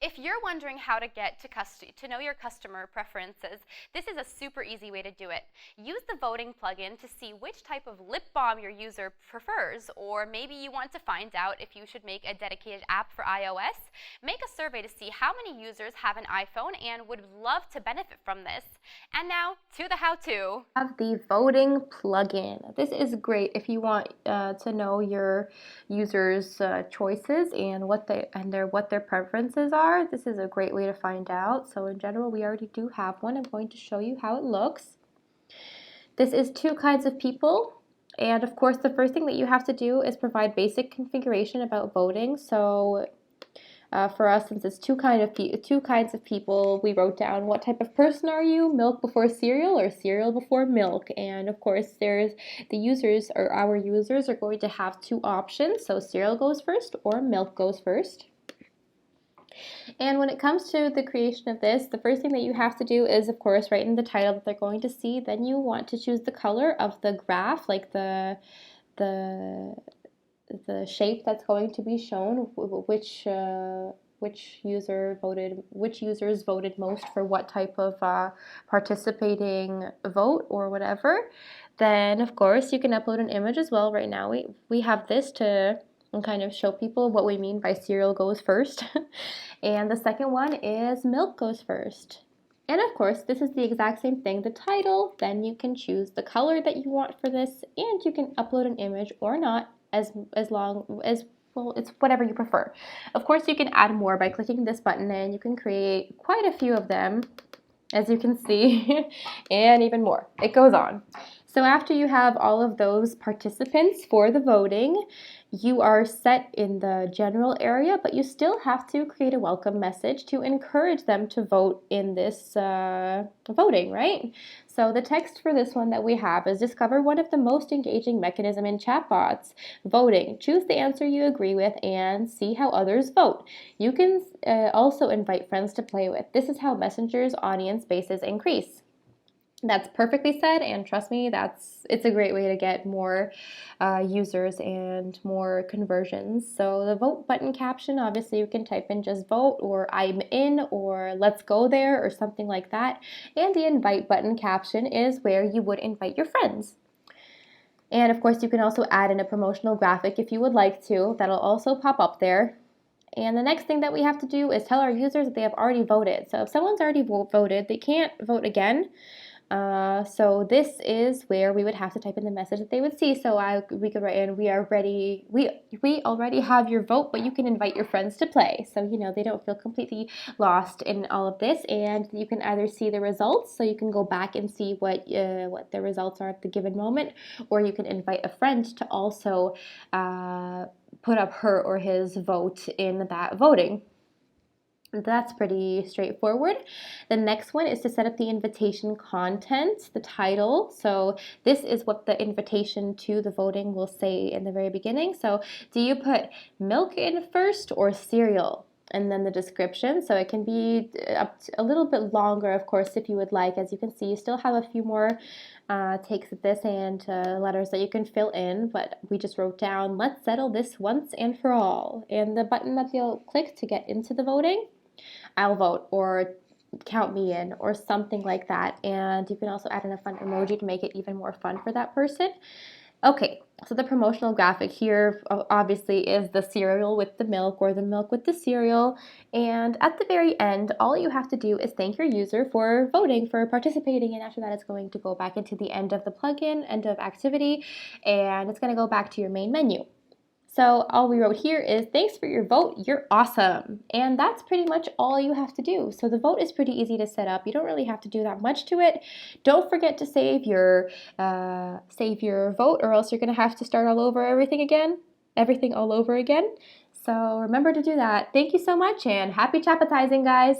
If you're wondering how to get to know your customer preferences, this is a super easy way to do it. Use the voting plugin to see which type of lip balm your user prefers, or maybe you want to find out if you should make a dedicated app for iOS. Make a survey to see how many users have an iPhone and would love to benefit from this. And now to the how-to. Have the voting plugin. This is great if you want to know your users' choices and what their preferences are. This is a great way to find out. So in general, we already do have one. I'm going to show you how it looks. This is two kinds of people. And of course, the first thing that you have to do is provide basic configuration about voting. So for us, since it's two kinds of people, we wrote down what type of person are you, milk before cereal or cereal before milk. And of course, there's the users, or our users are going to have two options. So cereal goes first or milk goes first. And when it comes to the creation of this, the first thing that you have to do is, of course, write in the title that they're going to see. Then you want to choose the color of the graph, like the shape that's going to be shown, which users voted most for what type of participating vote or whatever. Then of course you can upload an image as well. Right now we have this to kind of show people what we mean by cereal goes first. And the second one is milk goes first. And of course, this is the exact same thing, the title. Then you can choose the color that you want for this, and you can upload an image or not, as long as, well, it's whatever you prefer. Of course, you can add more by clicking this button, and you can create quite a few of them, as you can see, and even more. It goes on. So after you have all of those participants for the voting, you are set in the general area, but you still have to create a welcome message to encourage them to vote in this voting, right? So the text for this one that we have is: discover one of the most engaging mechanism in chatbots, voting. Choose the answer you agree with and see how others vote. You can also invite friends to play with. This is how Messenger's audience bases increase. That's perfectly said, and trust me, it's a great way to get more users and more conversions. So the vote button caption, obviously you can type in just vote or I'm in or let's go there or something like that. And the invite button caption is where you would invite your friends. And of course you can also add in a promotional graphic if you would like to. That'll also pop up there. And the next thing that we have to do is tell our users that they have already voted. So if someone's already voted, they can't vote again. So this is where we would have to type in the message that they would see. So we could write in, we already have your vote, but you can invite your friends to play. So, they don't feel completely lost in all of this. And you can either see the results, so you can go back and see what the results are at the given moment, or you can invite a friend to also put up her or his vote in that voting. That's pretty straightforward. The next one is to set up the invitation content, the title. So this is what the invitation to the voting will say in the very beginning. So do you put milk in first or cereal? And then the description. So it can be up to a little bit longer, of course, if you would like. As you can see, you still have a few more takes of this and letters that you can fill in, but we just wrote down, let's settle this once and for all. And the button that you'll click to get into the voting, I'll vote, or count me in, or something like that. And you can also add in a fun emoji to make it even more fun for that person. Okay, so the promotional graphic here obviously is the cereal with the milk or the milk with the cereal. And at the very end, all you have to do is thank your user for voting, for participating. And after that, it's going to go back into the end of the plugin, end of activity, and it's going to go back to your main menu. So all we wrote here is, thanks for your vote, you're awesome. And that's pretty much all you have to do. So the vote is pretty easy to set up. You don't really have to do that much to it. Don't forget to save your vote, or else you're gonna have to start everything all over again. So remember to do that. Thank you so much, and happy chapatizing, guys.